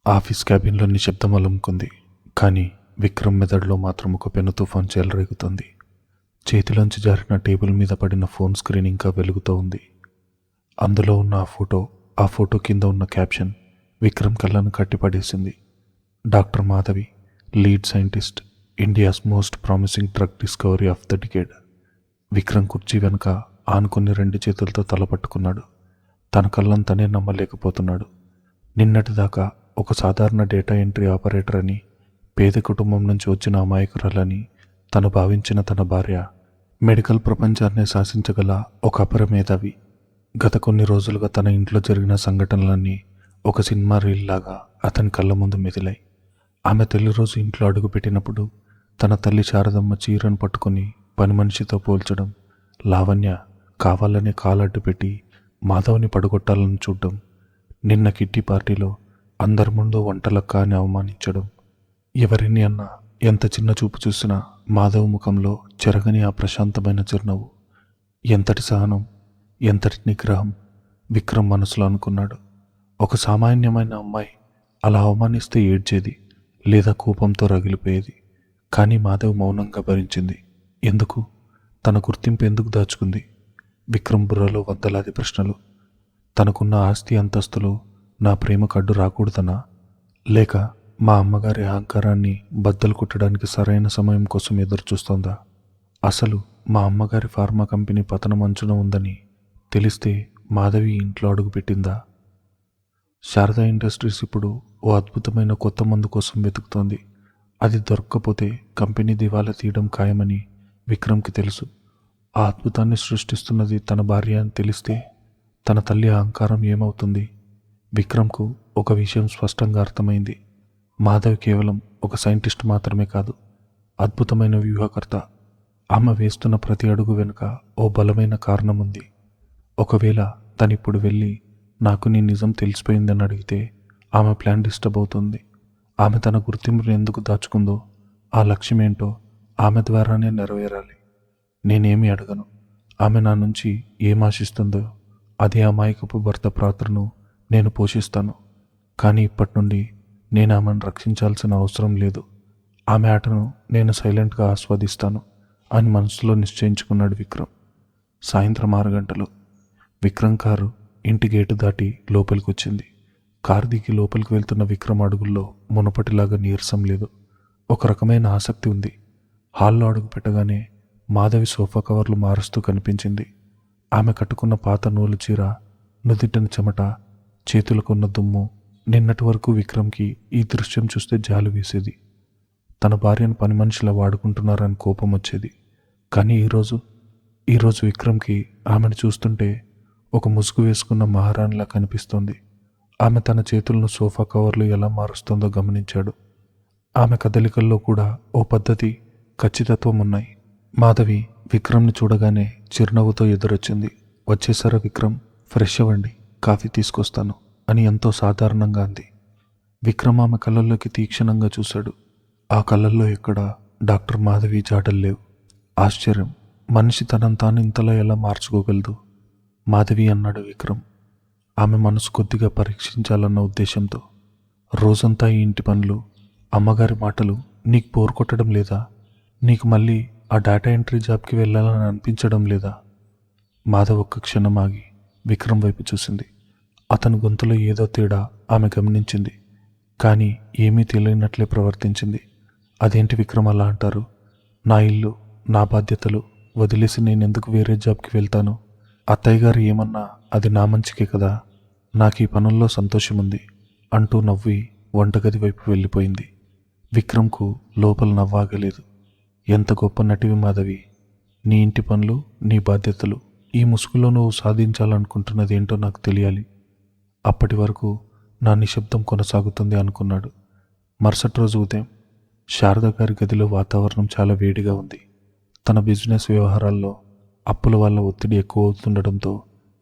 Office క్యాబిన్లో నిశ్శబ్దం అలుముకుంది. కానీ విక్రమ్ మెదడులో మాత్రం ఒక పెను తుఫాన్ చెలరేగుతోంది. చేతిలోంచి జారిన టేబుల్ మీద పడిన ఫోన్ స్క్రీన్ ఇంకా వెలుగుతూ ఉంది. అందులో ఉన్న ఆ ఫోటో కింద ఉన్న క్యాప్షన్ విక్రమ్ కళ్ళను కట్టిపడేసింది. Doctor Madhavi, lead scientist, India's most promising drug discovery of the decade. Vikram కుర్చీ వెనుక ఆనుకుని 2 చేతులతో తల పట్టుకున్నాడు. తన కళ్ళను తనే నమ్మలేకపోతున్నాడు. నిన్నటిదాకా ఒక సాధారణ డేటా ఎంట్రీ ఆపరేటర్ అని, పేద కుటుంబం నుంచి వచ్చిన అమాయకురాలని తను భావించిన తన భార్య మెడికల్ ప్రపంచాన్ని శాసించగల ఒక అపర మేధావి. గత కొన్ని రోజులుగా తన ఇంట్లో జరిగిన సంఘటనలన్నీ ఒక సినిమా రీల్ లాగా అతని కళ్ళ ముందు మెదిలాయి. ఆమె తొలి రోజు ఇంట్లో అడుగుపెట్టినప్పుడు తన తల్లి శారదమ్మ చీరను పట్టుకుని పని మనిషితో పోల్చడం, లావణ్య కావాలనే కాలడ్డు పెట్టి మాధవ్ని పడగొట్టాలని చూడడం, నిన్న కిట్టి పార్టీలో అందరి ముందు వంటలక్క అని అవమానించడం, ఎవరిని అన్నా ఎంత చిన్న చూపు చూసినా మాధవ్ ముఖంలో చెరగని ఆ ప్రశాంతమైన చిరునవ్వు. ఎంతటి సహనం, ఎంతటి నిగ్రహం విక్రమ్ మనసులో అనుకున్నాడు. ఒక సామాన్యమైన అమ్మాయి అలా అవమానిస్తే ఏడ్చేది లేదా కోపంతో రగిలిపోయేది. కానీ మాధవ్ మౌనంగా భరించింది. ఎందుకు? తన గుర్తింపు ఎందుకు దాచుకుంది? విక్రమ్ బుర్రలో వందలాది ప్రశ్నలు. తనకున్న ఆస్తి అంతస్తులు నా ప్రేమకు అడ్డు రాకూడదనా? లేక మా అమ్మగారి అహంకారాన్ని బద్దలు కొట్టడానికి సరైన సమయం కోసం ఎదురు చూస్తోందా? అసలు మా అమ్మగారి ఫార్మా కంపెనీ పతనం అంచున ఉందని తెలిస్తే మాధవి ఇంట్లో అడుగుపెట్టిందా? శారదా ఇండస్ట్రీస్ ఇప్పుడు ఓ అద్భుతమైన కొత్త మందు కోసం వెతుకుతోంది. అది దొరక్కపోతే కంపెనీ దివాలా తీయడం ఖాయమని విక్రమ్కి తెలుసు. ఆ అద్భుతాన్ని సృష్టిస్తున్నది తన భార్య అని తెలిస్తే తన తల్లి అహంకారం ఏమవుతుంది? విక్రమ్కు ఒక విషయం స్పష్టంగా అర్థమైంది. మాధవ్ కేవలం ఒక సైంటిస్ట్ మాత్రమే కాదు, అద్భుతమైన వ్యూహకర్త. ఆమె వేస్తున్న ప్రతి అడుగు వెనుక ఓ బలమైన కారణం ఉంది. ఒకవేళ తనిప్పుడు వెళ్ళి నాకు నీ నిజం తెలిసిపోయిందని అడిగితే ఆమె ప్లాన్ డిస్టర్బ్ అవుతుంది. ఆమె తన గుర్తింపును ఎందుకు దాచుకుందో, ఆ లక్ష్యం ఏంటో ఆమె ద్వారానే నెరవేరాలి. నేనేమి అడగను, ఆమె నా నుంచి ఏం ఆశిస్తుందో అదే అమాయకపు భర్త పాత్రను నేను పోషిస్తాను. కానీ ఇప్పటి నుండి నేను ఆమెను రక్షించాల్సిన అవసరం లేదు. ఆమె ఆటను నేను సైలెంట్గా ఆస్వాదిస్తాను అని మనసులో నిశ్చయించుకున్నాడు విక్రమ్. సాయంత్రం 6 గంటలు విక్రమ్ కారు ఇంటి గేటు దాటి లోపలికి వచ్చింది. కారు దిగి లోపలికి వెళ్తున్న విక్రమ్ అడుగుల్లో మునపటిలాగా నీరసం లేదు, ఒక రకమైన ఆసక్తి ఉంది. హాల్లో అడుగు పెట్టగానే మాధవి సోఫా కవర్లు మారుస్తూ కనిపించింది. ఆమె కట్టుకున్న పాత నూలు చీర, నుదిటిన చెమట, చేతులకున్న దుమ్ము. నిన్నటి వరకు విక్రమ్కి ఈ దృశ్యం చూస్తే జాలి వేసేది. తన భార్యను పని మనిషిలా వాడుకుంటున్నారని కోపం వచ్చేది. కానీ ఈరోజు విక్రమ్కి ఆమెను చూస్తుంటే ఒక ముసుగు వేసుకున్న మహారాణిలా కనిపిస్తోంది. ఆమె తన చేతులను సోఫా కవర్లు ఎలా మారుస్తుందో గమనించాడు. ఆమె కదలికల్లో కూడా ఓ పద్ధతి, ఖచ్చితత్వం ఉన్నాయి. మాధవి విక్రమ్ని చూడగానే చిరునవ్వుతో ఎదురొచ్చింది. వచ్చేసారా విక్రమ్? ఫ్రెష్ అవ్వండి, కాఫీ తీసుకొస్తాను అని ఎంతో సాధారణంగా అంది. విక్రమ్ ఆమె కళ్ళల్లోకి తీక్షణంగా చూశాడు. ఆ కళ్ళల్లో ఎక్కడా డాక్టర్ మాధవి జాడలు లేవు. ఆశ్చర్యం, మనిషి తనంతాను ఇంతలా ఎలా మార్చుకోగలదు? మాధవి అన్నాడు విక్రమ్, ఆమె మనసు కొద్దిగా పరీక్షించాలన్న ఉద్దేశంతో. రోజంతా ఈ ఇంటి పనులు, అమ్మగారి మాటలు నీకు బోర్ కొట్టడం లేదా? నీకు మళ్ళీ ఆ డేటా ఎంట్రీ జాబ్కి వెళ్ళాలని అనిపించడం లేదా? మాధవ్ ఒక్క క్షణం ఆగి విక్రమ్ వైపు చూసింది. అతని గొంతులో ఏదో తేడా ఆమె గమనించింది. కానీ ఏమీ తెలియనట్లే ప్రవర్తించింది. అదేంటి విక్రమ్ అలా అంటారు? నా ఇల్లు, నా బాధ్యతలు వదిలేసి నేనెందుకు వేరే జాబ్కి వెళ్తాను? అత్తయ్య గారు ఏమన్నా అది నా మంచికే కదా, నాకు ఈ పనుల్లో సంతోషం ఉంది అంటూ నవ్వి వంటగది వైపు వెళ్ళిపోయింది. విక్రమ్కు లోపల నవ్వాగలేదు. ఎంత గొప్ప నటివి మాధవి! నీ ఇంటి పనులు, నీ బాధ్యతలు, ఈ ముసుగులో నువ్వు సాధించాలనుకుంటున్నది ఏంటో నాకు తెలియాలి. అప్పటి వరకు నా నిశ్శబ్దం కొనసాగుతుంది అనుకున్నాడు. మరుసటి రోజు ఉదయం శారద గారి గదిలో వాతావరణం చాలా వేడిగా ఉంది. తన బిజినెస్ వ్యవహారాల్లో అప్పుల వల్ల ఒత్తిడి ఎక్కువ అవుతుండడంతో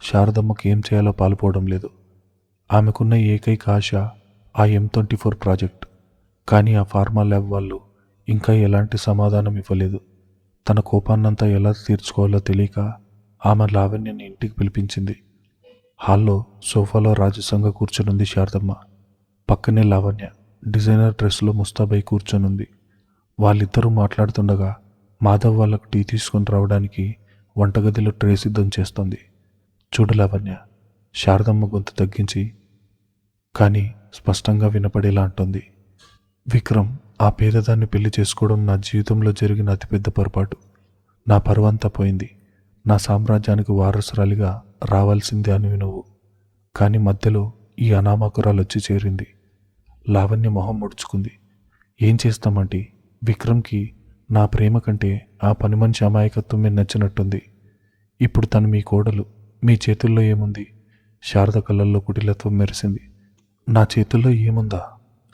శారదమ్మకు ఏం చేయాలో పాలుపోవడం లేదు. ఆమెకున్న ఏకైక ఆశ ఆ M24 ప్రాజెక్ట్. కానీ ఆ ఫార్మా ల్యాబ్ వాళ్ళు ఇంకా ఎలాంటి సమాధానం ఇవ్వలేదు. తన కోపాన్నంతా ఎలా తీర్చుకోవాలో తెలియక ఆమె లావణ్యని ఇంటికి పిలిపించింది. హాల్లో సోఫాలో రాజసంగా కూర్చునుంది శారదమ్మ. పక్కనే లావణ్య డిజైనర్ డ్రెస్లో ముస్తాబై కూర్చొనుంది. వాళ్ళిద్దరూ మాట్లాడుతుండగా మాధవ్ వాళ్ళకు టీ తీసుకొని రావడానికి వంటగదిలో ట్రే సిద్ధం చేస్తోంది. చూడు లావణ్య, శారదమ్మ గొంతు తగ్గించి కానీ స్పష్టంగా వినపడేలా అంటోంది. విక్రమ్, ఆ పేదదాన్ని పెళ్లి చేసుకోవడం నా జీవితంలో జరిగిన అతిపెద్ద పొరపాటు. నా పరువంతా పోయింది. నా సామ్రాజ్యానికి వారసురాలిగా రావాల్సిందే అని నువ్వు. కానీ మధ్యలో ఈ అనామకురాలు వచ్చి చేరింది. లావణ్య మొహం ముడుచుకుంది. ఏం చేస్తామంటే విక్రమ్కి నా ప్రేమ కంటే ఆ పని మనిషి అమాయకత్వమే నచ్చినట్టుంది. ఇప్పుడు తను మీ కోడలు. మీ చేతుల్లో ఏముంది? శారద కళ్ళల్లో కుటిలత్వం మెరిసింది. నా చేతుల్లో ఏముందా?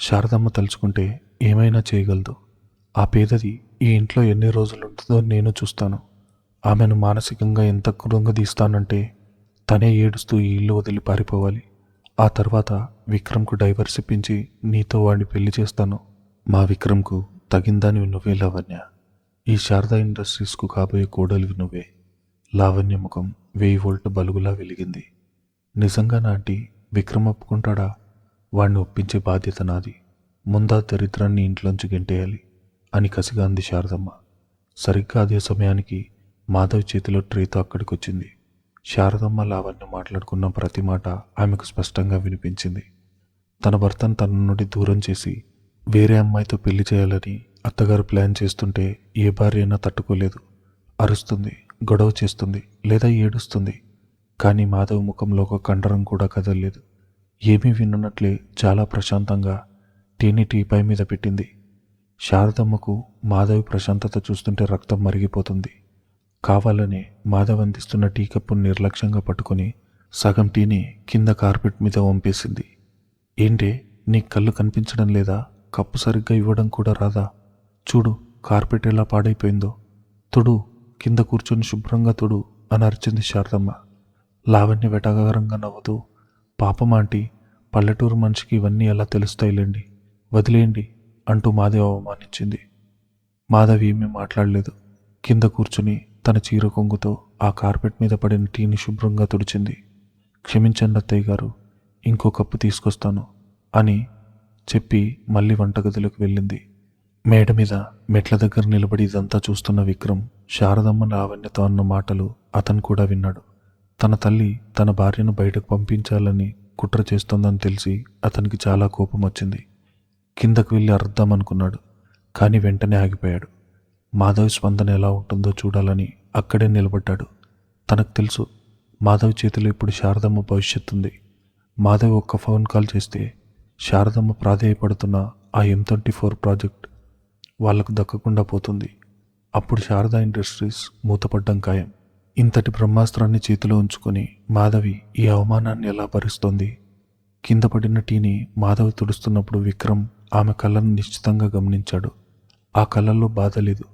శారదమ్మ తలుచుకుంటే ఏమైనా చేయగలదు. ఆ పేదది ఈ ఇంట్లో ఎన్ని రోజులు ఉంటుందో నేను చూస్తాను. ఆమెను మానసికంగా ఎంత కృంగదీస్తానంటే తనే ఏడుస్తూ ఈ ఇల్లు వదిలి పారిపోవాలి. ఆ తర్వాత విక్రమ్కు డైవర్స్ ఇప్పించి నీతో వాడిని పెళ్లి చేస్తాను. మా విక్రమ్కు తగిందానివి నువ్వే లావణ్య. ఈ శారదా ఇండస్ట్రీస్కు కాబోయే కోడలివి నువ్వే. లావణ్య ముఖం 1000 వోల్ట్ బలుగులా వెలిగింది. నిజంగా నాటి విక్రమ్ ఒప్పుకుంటాడా? వాడిని ఒప్పించే బాధ్యత నాది. ముందా దరిద్రాన్ని ఇంట్లోంచి గెంటేయాలి అని కసిగా అంది శారదమ్మ. సరిగ్గా అదే సమయానికి మాధవ్ చేతిలో ట్రేతో అక్కడికొచ్చింది. శారదమ్మ లావణ్య మాట్లాడుకున్న ప్రతి మాట ఆమెకు స్పష్టంగా వినిపించింది. తన భర్తను తన నుండి దూరం చేసి వేరే అమ్మాయితో పెళ్లి చేయాలని అత్తగారు ప్లాన్ చేస్తుంటే ఏ భార్య అయినా తట్టుకోలేదు. అరుస్తుంది, గొడవ చేస్తుంది, లేదా ఏడుస్తుంది. కానీ మాధవ్ ముఖంలో ఒక కండరం కూడా కదలలేదు. ఏమీ విన్నట్లే చాలా ప్రశాంతంగా టీని టీపై మీద పెట్టింది. శారదమ్మకు మాధవి ప్రశాంతత చూస్తుంటే రక్తం మరిగిపోతుంది. కావాలనే మాధవ్ అందిస్తున్న టీ కప్పును నిర్లక్ష్యంగా పట్టుకుని సగం టీని కింద కార్పెట్ మీద వంపేసింది. ఏంటే, నీ కళ్ళు కనిపించడం లేదా? కప్పు సరిగ్గా ఇవ్వడం కూడా రాదా? చూడు కార్పెట్ ఎలా పాడైపోయిందో. తుడు, కింద కూర్చొని శుభ్రంగా తుడు అని అరిచింది శారదమ్మ. లావణ్య వెటకారంగా నవ్వుతూ, పాపం ఆంటీ, పల్లెటూరు మనిషికి ఇవన్నీ ఎలా తెలుస్తాయిలేండి, వదిలేయండి అంటూ మాధవి అవమానించింది. మాధవి ఏమీ మాట్లాడలేదు. కింద కూర్చుని తన చీర కొంగుతో ఆ కార్పెట్ మీద పడిన టీని శుభ్రంగా తుడిచింది. క్షమించండి అత్తయ్య గారు, ఇంకో కప్పు తీసుకొస్తాను అని చెప్పి మళ్ళీ వంటగదిలోకి వెళ్ళింది. మేడ మీద మెట్ల దగ్గర నిలబడి ఇదంతా చూస్తున్న విక్రమ్ శారదమ్మ లావణ్యతో అన్న మాటలు అతను కూడా విన్నాడు. తన తల్లి తన భార్యను బయటకు పంపించాలని కుట్ర చేస్తోందని తెలిసి అతనికి చాలా కోపం వచ్చింది. కిందకు వెళ్ళి అరుద్దామనుకున్నాడు. కానీ వెంటనే ఆగిపోయాడు. మాధవ్ స్పందన ఎలా ఉంటుందో చూడాలని అక్కడే నిలబడ్డాడు. తనకు తెలుసు మాధవ్ చేతిలో ఇప్పుడు శారదమ్మ భవిష్యత్తు ఉంది. మాధవ్ ఒక్క ఫోన్ కాల్ చేస్తే శారదమ్మ ప్రాధేయపడుతున్న ఆ M24 ప్రాజెక్ట్ వాళ్లకు దక్కకుండా పోతుంది. అప్పుడు శారదా ఇండస్ట్రీస్ మూతపడ్డం ఖాయం. ఇంతటి బ్రహ్మాస్త్రాన్ని చేతిలో ఉంచుకొని మాధవి ఈ అవమానాన్ని ఎలా భరిస్తోంది? కింద పడిన టీని మాధవి తుడుస్తున్నప్పుడు విక్రమ్ ఆమె కళ్ళను నిశ్చితంగా గమనించాడు. ఆ కళ్ళల్లో బాధ లేదు,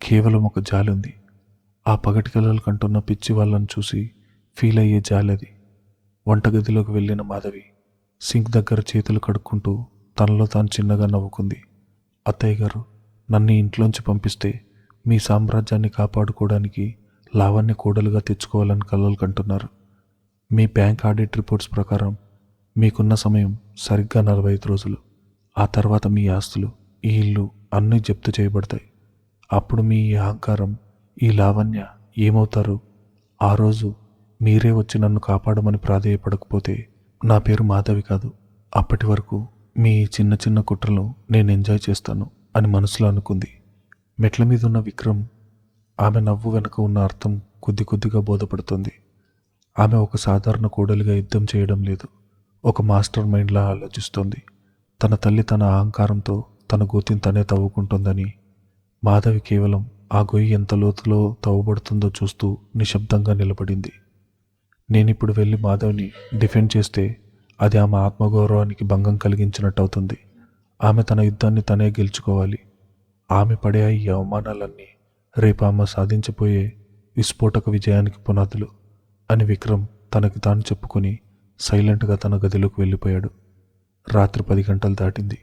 కేవలం ఒక జాలి ఉంది. ఆ పగటి కళ్ళలు కంటున్న పిచ్చి వాళ్ళను చూసి ఫీల్ అయ్యే జాలి అది. వంటగదిలోకి వెళ్ళిన మాధవి సింక్ దగ్గర చేతులు కడుక్కుంటూ తనలో తాను చిన్నగా నవ్వుకుంది. అత్తయ్య గారు, నన్ను ఇంట్లోంచి పంపిస్తే మీ సామ్రాజ్యాన్ని కాపాడుకోవడానికి లావణ్య కోడలుగా తెచ్చుకోవాలని కలలు కంటున్నారు. మీ బ్యాంక్ ఆడిట్ రిపోర్ట్స్ ప్రకారం మీకున్న సమయం సరిగ్గా 45 రోజులు. ఆ తర్వాత మీ ఆస్తులు, ఈ ఇల్లు అన్నీ జప్తు చేయబడతాయి. అప్పుడు మీ ఈ అహంకారం, ఈ లావణ్య ఏమవుతారు? ఆ రోజు మీరే వచ్చి నన్ను కాపాడమని ప్రాధేయపడకపోతే నా పేరు మాధవి కాదు. అప్పటి వరకు మీ చిన్న చిన్న కుట్రలు నేను ఎంజాయ్ చేస్తాను అని మనసులో అనుకుంది. మెట్ల మీద ఉన్న విక్రమ్ ఆమె నవ్వు వెనుక ఉన్న అర్థం కొద్ది కొద్దిగా బోధపడుతుంది. ఆమె ఒక సాధారణ కోడలిగా యుద్ధం చేయడం లేదు, ఒక మాస్టర్ మైండ్లా ఆలోచిస్తోంది. తన తల్లి తన అహంకారంతో తన గోతిని తనే తవ్వుకుంటుందని, మాధవి కేవలం ఆ గొయ్యి ఎంత లోతులో తవ్వబడుతుందో చూస్తూ నిశ్శబ్దంగా నిలబడింది. నేనిప్పుడు వెళ్ళి మాధవిని డిఫెండ్ చేస్తే అది ఆమె ఆత్మగౌరవానికి భంగం కలిగించినట్టు అవుతుంది. ఆమె తన యుద్ధాన్ని తనే గెలుచుకోవాలి. ఆమె పడే ఈ అవమానాలన్నీ రేపు ఆమె సాధించబోయే విస్ఫోటక విజయానికి పునాదులు అని విక్రమ్ తనకి తాను చెప్పుకొని సైలెంట్గా తన గదిలోకి వెళ్ళిపోయాడు. రాత్రి 10 గంటలు దాటింది.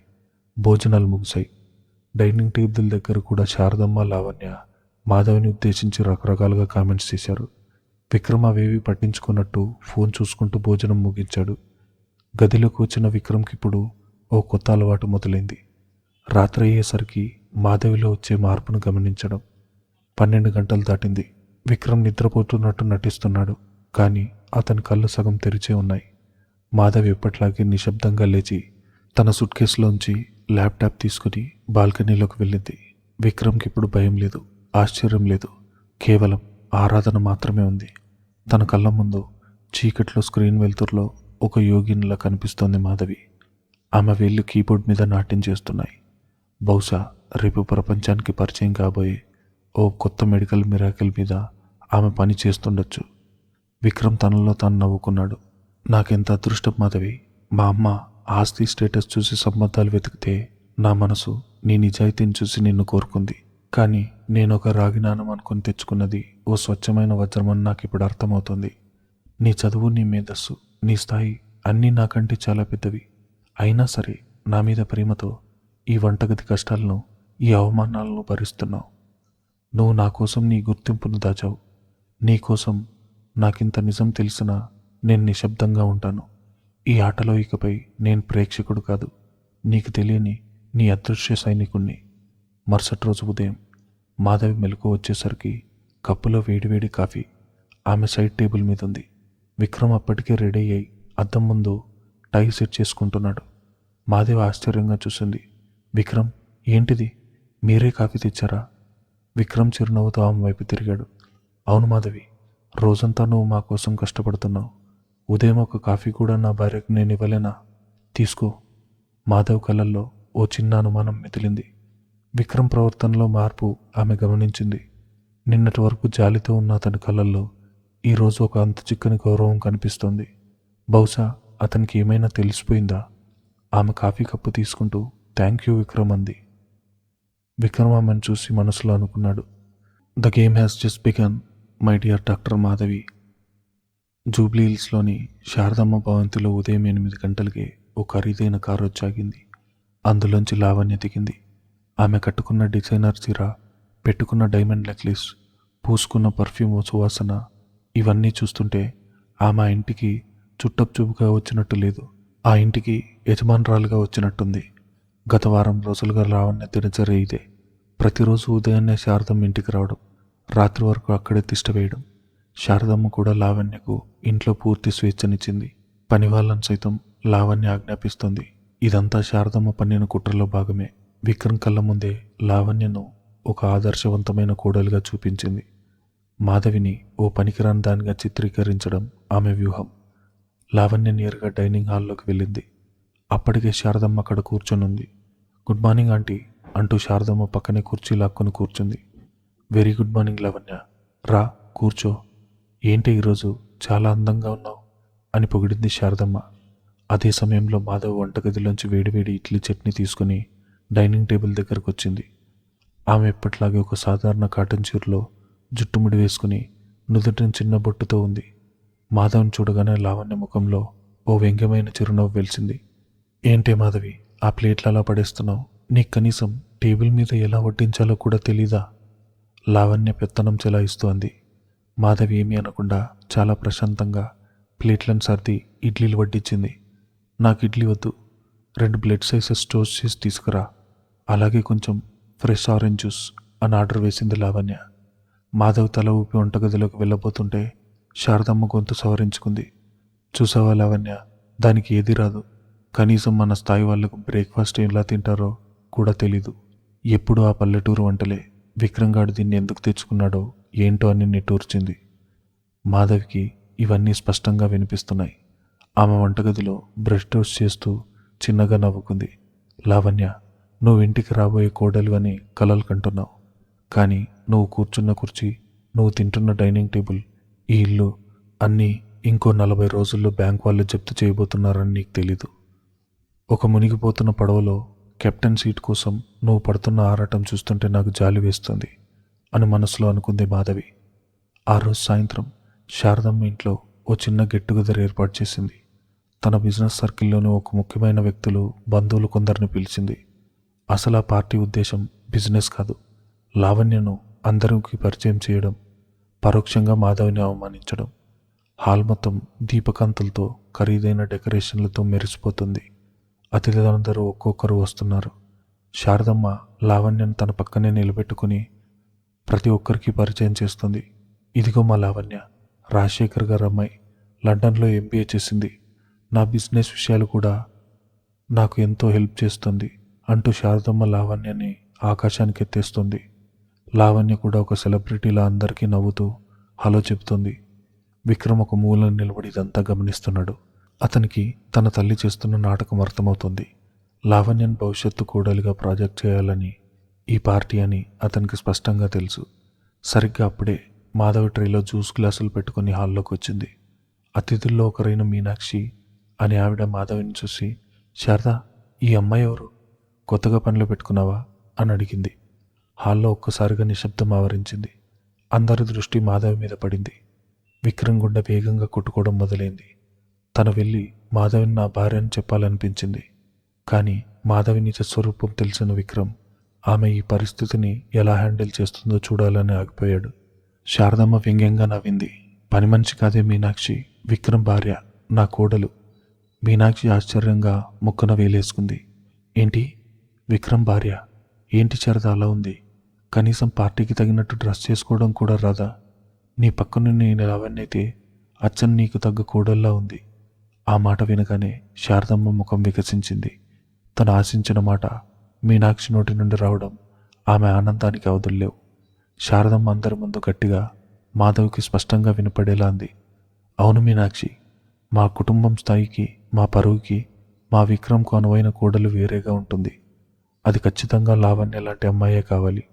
భోజనాలు ముగిశాయి. డైనింగ్ టేబుల్ దగ్గర కూడా శారదమ్మ, లావణ్య మాధవిని ఉద్దేశించి రకరకాలుగా కామెంట్స్ చేశారు. విక్రమ్ అవేవి పట్టించుకున్నట్టు ఫోన్ చూసుకుంటూ భోజనం ముగించాడు. గదిలోకి వచ్చిన విక్రమ్కి ఇప్పుడు ఓ కొత్త అలవాటు మొదలైంది. రాత్రి అయ్యేసరికి మాధవిలో వచ్చే మార్పును గమనించడం. 12 గంటలు దాటింది. విక్రమ్ నిద్రపోతున్నట్టు నటిస్తున్నాడు, కానీ అతని కళ్ళు సగం తెరిచే ఉన్నాయి. మాధవి ఎప్పట్లాగే నిశ్శబ్దంగా లేచి తన సూట్ కేసులోంచి ల్యాప్టాప్ తీసుకుని బాల్కనీలోకి వెళ్ళింది. విక్రమ్కి ఇప్పుడు భయం లేదు, ఆశ్చర్యం లేదు, కేవలం ఆరాధన మాత్రమే ఉంది. తన కళ్ళ ముందు చీకట్లో స్క్రీన్ వెలుతురులో ఒక యోగినిలా కనిపిస్తోంది మాధవి. ఆమె వేళ్ళు కీబోర్డ్ మీద నాట్యం చేస్తున్నాయి. బహుశా రేపు ప్రపంచానికి పరిచయం కాబోయే ఓ కొత్త మెడికల్ మిరాకిల్ మీద ఆమె పని చేస్తుండొచ్చు. విక్రమ్ తనలో తాను నవ్వుకున్నాడు. నాకెంత అదృష్టం మాధవి. మా అమ్మ ఆస్తి స్టేటస్ చూసి సంబంధాలు వెతికితే నా మనసు నీ నిజాయితీని చూసి నిన్ను కోరుకుంది. కానీ నేను ఒక రాగి నాణం అనుకుని తెచ్చుకున్నది ఓ స్వచ్ఛమైన వజ్రమని నాకు ఇప్పుడు అర్థమవుతుంది. నీ చదువు, నీ మేధస్సు, నీ స్థాయి అన్నీ నాకంటే చాలా పెద్దవి. అయినా సరే నా మీద ప్రేమతో ఈ వంటగది కష్టాలను, ఈ అవమానాలను భరిస్తున్నావు. నువ్వు నా కోసం నీ గుర్తింపును దాచావు. నీ కోసం నాకింత నిజం తెలిసినా నేను నిశ్శబ్దంగా ఉంటాను. ఈ ఆటలో ఇకపై నేను ప్రేక్షకుడు కాదు, నీకు తెలియని నీ అదృశ్య సైనికుణ్ణి. మరుసటి రోజు ఉదయం మాధవి మెలకు వచ్చేసరికి కప్పులో వేడివేడి కాఫీ ఆమె సైడ్ టేబుల్ మీద ఉంది. విక్రమ్ అప్పటికే రెడీ అయి అద్దం ముందు టై సెట్ చేసుకుంటున్నాడు. మాధవి ఆశ్చర్యంగా చూసింది. విక్రమ్, ఏంటిది? మీరే కాఫీ తెచ్చారా? విక్రమ్ చిరునవ్వుతో ఆమె వైపు తిరిగాడు. అవును మాధవి, రోజంతా నువ్వు మా కోసం కష్టపడుతున్నావు. ఉదయం ఒక కాఫీ కూడా నా భార్యకు నేను ఇవ్వలేనా? తీసుకో. మాధవ్ కళ్ళల్లో ఓ చిన్న అనుమానం మెదిలింది. విక్రమ్ ప్రవర్తనలో మార్పు ఆమె గమనించింది. నిన్నటి వరకు జాలితో ఉన్న అతని కళ్ళల్లో ఈరోజు ఒక అంత చిక్కని గౌరవం కనిపిస్తోంది. బహుశా అతనికి ఏమైనా తెలిసిపోయిందా? ఆమె కాఫీ కప్పు తీసుకుంటూ థ్యాంక్ యూ విక్రమ్ అంది. విక్రమ్ ఆమెను చూసి మనసులో అనుకున్నాడు, the game has just begun my dear doctor Madhavi. Jubilee హిల్స్లోని శారదమ్మ భవంతిలో ఉదయం 8 గంటలకే ఓ ఖరీదైన కారు వచ్చాగింది. అందులోంచి లావణ్య దిగింది. ఆమె కట్టుకున్న డిజైనర్ చీర, పెట్టుకున్న డైమండ్ నెక్లెస్, పూసుకున్న పర్ఫ్యూమ్ సువాసన ఇవన్నీ చూస్తుంటే ఆమె ఆ ఇంటికి చుట్టపుచూపుగా వచ్చినట్టు లేదు, ఆ ఇంటికి యజమానురాలుగా వచ్చినట్టుంది. గత వారం రోజులుగా లావణ్య దినచర్య ఇదే. ప్రతిరోజు ఉదయాన్నే శారదమ్మ ఇంటికి రావడం, రాత్రి వరకు అక్కడే తిష్ట వేయడం. శారదమ్మ కూడా లావణ్యకు ఇంట్లో పూర్తి స్వేచ్ఛనిచ్చింది. పని వాళ్ళని సైతం లావణ్య ఆజ్ఞాపిస్తుంది. ఇదంతా శారదమ్మ పన్నిన కుట్రలో భాగమే. విక్రమ్ కళ్ళ ముందే లావణ్యను ఒక ఆదర్శవంతమైన కోడలిగా చూపించింది. మాధవిని ఓ పనికిరాని దానిగా చిత్రీకరించడం ఆమె వ్యూహం. లావణ్య నేరుగా డైనింగ్ హాల్లోకి వెళ్ళింది. అప్పటికే శారదమ్మ అక్కడ కూర్చొనుంది. గుడ్ మార్నింగ్ ఆంటీ అంటూ శారదమ్మ పక్కనే కుర్చీ లాక్కొని కూర్చుంది. వెరీ గుడ్ మార్నింగ్ లావణ్య, రా కూర్చో. ఏంటి ఈరోజు చాలా అందంగా ఉన్నావు అని పొగిడింది శారదమ్మ. అదే సమయంలో మాధవ్ వంటగదిలోంచి వేడివేడి ఇడ్లీ చట్నీ తీసుకుని డైనింగ్ టేబుల్ దగ్గరకు వచ్చింది. ఆమె ఎప్పట్లాగే ఒక సాధారణ కాటన్ చీరలో జుట్టుముడి వేసుకుని నుదుటిని చిన్న బొట్టుతో ఉంది. మాధవ్ని చూడగానే లావణ్య ముఖంలో ఓ వ్యంగ్యమైన చిరునవ్వు వెలిసింది. ఏంటే మాధవి, ఆ ప్లేట్లు అలా పడేస్తున్నావు? నీకు కనీసం టేబుల్ మీద ఎలా వడ్డించాలో కూడా తెలీదా? లావణ్య పెత్తనం చెలాయిస్తూ అంది. మాధవి ఏమీ అనకుండా చాలా ప్రశాంతంగా ప్లేట్లను సర్ది ఇడ్లీలు వడ్డించింది. నాకు ఇడ్లీ వద్దు, 2 బ్లడ్ సైజెస్ టోస్ట్ చేసి తీసుకురా, అలాగే కొంచెం ఫ్రెష్ ఆరెంజ్ జ్యూస్ అని ఆర్డర్ వేసింది లావణ్య. మాధవ్ తల ఊపి వంటగదిలోకి వెళ్ళబోతుంటే శారదమ్మ గొంతు సవరించుకుంది. చూసావా లావణ్య, దానికి ఏది రాదు. కనీసం మన స్థాయి వాళ్లకు బ్రేక్ఫాస్ట్ ఎలా తింటారో కూడా తెలీదు. ఎప్పుడు ఆ పల్లెటూరు వంటలే. విక్రమ్ గాడు దీన్ని ఎందుకు తెచ్చుకున్నాడో ఏంటో అని నిట్టూర్చింది. మాధవికి ఇవన్నీ స్పష్టంగా వినిపిస్తున్నాయి. ఆమె వంటగదిలో బ్రష్ టోస్ట్ చేస్తూ చిన్నగా నవ్వుకుంది. లావణ్య, నువ్వు ఇంటికి రాబోయే కోడలివని కలలు కంటున్నావు. కానీ నువ్వు కూర్చున్న కుర్చీ, నువ్వు తింటున్న డైనింగ్ టేబుల్, ఈ ఇల్లు అన్నీ ఇంకో 40 రోజుల్లో బ్యాంక్ వాళ్ళు జప్తు చేయబోతున్నారని నీకు తెలీదు. ఒక మునిగిపోతున్న పడవలో కెప్టెన్ సీట్ కోసం నువ్వు పడుతున్న ఆరాటం చూస్తుంటే నాకు జాలి వేస్తుంది అని మనసులో అనుకుంది మాధవి. ఆ రోజు సాయంత్రం శారదమ్మ ఇంట్లో ఓ చిన్న గెట్ టుగెదర్ ఏర్పాటు చేసింది. తన బిజినెస్ సర్కిల్లోని ఒక ముఖ్యమైన వ్యక్తులు, బంధువులు కొందరిని పిలిచింది. అసలు ఆ పార్టీ ఉద్దేశం బిజినెస్ కాదు, లావణ్యను అందరికీ పరిచయం చేయడం, పరోక్షంగా మాధవిని అవమానించడం. హాల్ మొత్తం దీపకాంతులతో, ఖరీదైన డెకరేషన్లతో మెరిసిపోతుంది. అతిథులందరూ ఒక్కొక్కరు వస్తున్నారు. శారదమ్మ లావణ్యను తన పక్కనే నిలబెట్టుకుని ప్రతి ఒక్కరికి పరిచయం చేస్తుంది. ఇదిగో మా లావణ్య, రాజశేఖర్ గారు అమ్మాయి, లండన్లో ఎంబీఏ చేసింది. నా బిజినెస్ విషయాలు కూడా నాకు ఎంతో హెల్ప్ చేస్తుంది అంటూ శారదమ్మ లావణ్యని ఆకాశానికి ఎత్తేస్తుంది. లావణ్య కూడా ఒక సెలబ్రిటీలా అందరికీ నవ్వుతూ హలో చెప్తుంది. విక్రమ్ ఒక మూలను నిలబడి ఇదంతా గమనిస్తున్నాడు. అతనికి తన తల్లి చేస్తున్న నాటకం అర్థమవుతుంది. లావణ్యను భవిష్యత్తు కోడలిగా ప్రాజెక్ట్ చేయాలని ఈ పార్టీ అని అతనికి స్పష్టంగా తెలుసు. సరిగ్గా అప్పుడే మాధవి ట్రేలో జ్యూస్ గ్లాసులు పెట్టుకుని హాల్లోకి వచ్చింది. అతిథుల్లో ఒకరైన మీనాక్షి అని ఆవిడ మాధవిని చూసి, శారదా, ఈ అమ్మాయి ఎవరు? కొత్తగా పనిలో పెట్టుకున్నావా అని అడిగింది. హాల్లో ఒక్కసారిగా నిశ్శబ్దం ఆవరించింది. అందరి దృష్టి మాధవి మీద పడింది. విక్రమ్ గుండె వేగంగా కొట్టుకోవడం మొదలైంది. తను వెళ్ళి మాధవిని నా భార్య అని చెప్పాలనిపించింది. కానీ మాధవి నిజ స్వరూపం తెలిసిన విక్రమ్ ఆమె ఈ పరిస్థితిని ఎలా హ్యాండిల్ చేస్తుందో చూడాలని ఆగిపోయాడు. శారదమ్మ వ్యంగ్యంగా నవ్వింది. పని మనిషి కాదే మీనాక్షి, విక్రమ్ భార్య, నా కోడలు. మీనాక్షి ఆశ్చర్యంగా ముక్కున వేలేసుకుంది. ఏంటి, విక్రమ్ భార్య? ఏంటి శారద అలా ఉంది? కనీసం పార్టీకి తగినట్టు డ్రెస్ చేసుకోవడం కూడా రాదా? నీ పక్కన నేను లావణ్యైతే అచ్చన్ నీకు తగ్గ కోడల్లా ఉంది. ఆ మాట వినగానే శారదమ్మ ముఖం వికసించింది. తను ఆశించిన మాట మీనాక్షి నోటి నుండి రావడం ఆమె ఆనందానికి అవధుల్లేవు. శారదమ్మ అందరి ముందు గట్టిగా మాధవికి స్పష్టంగా వినపడేలా అంది. అవును మీనాక్షి, మా కుటుంబం స్థాయికి, మా పరువుకి మా విక్రమ్కు అనువైన కోడలు వేరేగా ఉంటుంది. అది ఖచ్చితంగా లావణ్య లాంటి అమ్మాయే కావాలి.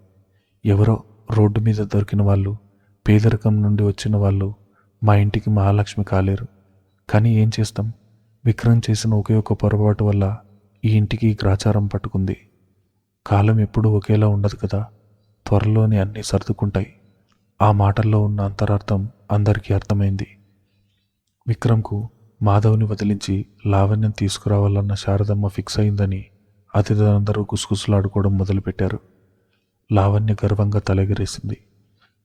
ఎవరో రోడ్డు మీద దొరికిన వాళ్ళు, పేదరికం నుండి వచ్చిన వాళ్ళు మా ఇంటికి మహాలక్ష్మి కాలేరు. కానీ ఏం చేస్తాం, విక్రమ్ చేసిన ఒకే ఒక పొరపాటు వల్ల ఈ ఇంటికి గ్రాచారం పట్టుకుంది. కాలం ఎప్పుడూ ఒకేలా ఉండదు కదా, త్వరలోనే అన్నీ సర్దుకుంటాయి. ఆ మాటల్లో ఉన్న అంతరార్థం అందరికీ అర్థమైంది. విక్రమ్కు మాధవ్ని వదిలించి లావణ్యం తీసుకురావాలన్న శారదమ్మ ఫిక్స్ అయిందని అతిథులందరూ గుసగుసలాడుకోవడం మొదలుపెట్టారు. లావణ్య గర్వంగా తలెగరేసింది.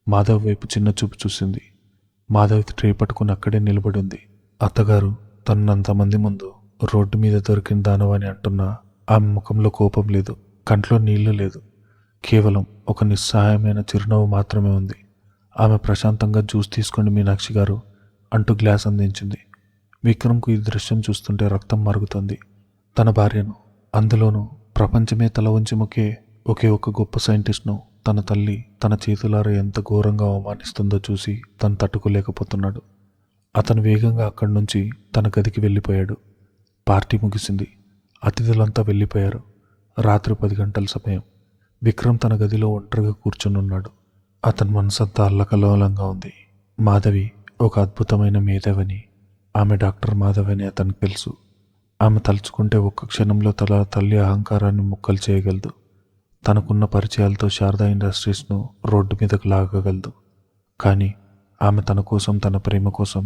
మాధవ్ వైపు చిన్న చూపు చూసింది. మాధవ్ ట్రే పట్టుకుని అక్కడే నిలబడి ఉంది. అత్తగారు తనంతమంది ముందు రోడ్డు మీద దొరికిన దానవని అంటున్నా ఆమె ముఖంలో కోపం లేదు, కంట్లో నీళ్లు లేదు. కేవలం ఒక నిస్సహాయమైన చిరునవ్వు మాత్రమే ఉంది. ఆమె ప్రశాంతంగా జ్యూస్ తీసుకోండి మీనాక్షి గారు అంటూ గ్లాస్ అందించింది. విక్రమ్కు ఈ దృశ్యం చూస్తుంటే రక్తం మరుగుతుంది. తన భార్యను, అందులోనూ ప్రపంచమే తల ఉంచి ఒకే ఒక గొప్ప సైంటిస్ట్ను తన తల్లి తన చేతులారా ఎంత ఘోరంగా అవమానిస్తుందో చూసి తను తట్టుకోలేకపోతున్నాడు. అతను వేగంగా అక్కడి నుంచి తన గదికి వెళ్ళిపోయాడు. పార్టీ ముగిసింది. అతిథులంతా వెళ్ళిపోయారు. రాత్రి 10 గంటల సమయం. విక్రమ్ తన గదిలో ఒంటరిగా కూర్చునున్నాడు. అతని మనసంతా అల్లకల్లోలంగా ఉంది. మాధవి ఒక అద్భుతమైన మేధావని, ఆమె డాక్టర్ మాధవి అని అతనికి తెలుసు. ఆమె తలుచుకుంటే ఒక్క క్షణంలో తల్లి అహంకారాన్ని ముక్కలు చేయగలదు. తనకున్న పరిచయాలతో శారదా ఇండస్ట్రీస్ను రోడ్డు మీదకు లాగగలదు. కానీ ఆమె తన కోసం, తన ప్రేమ కోసం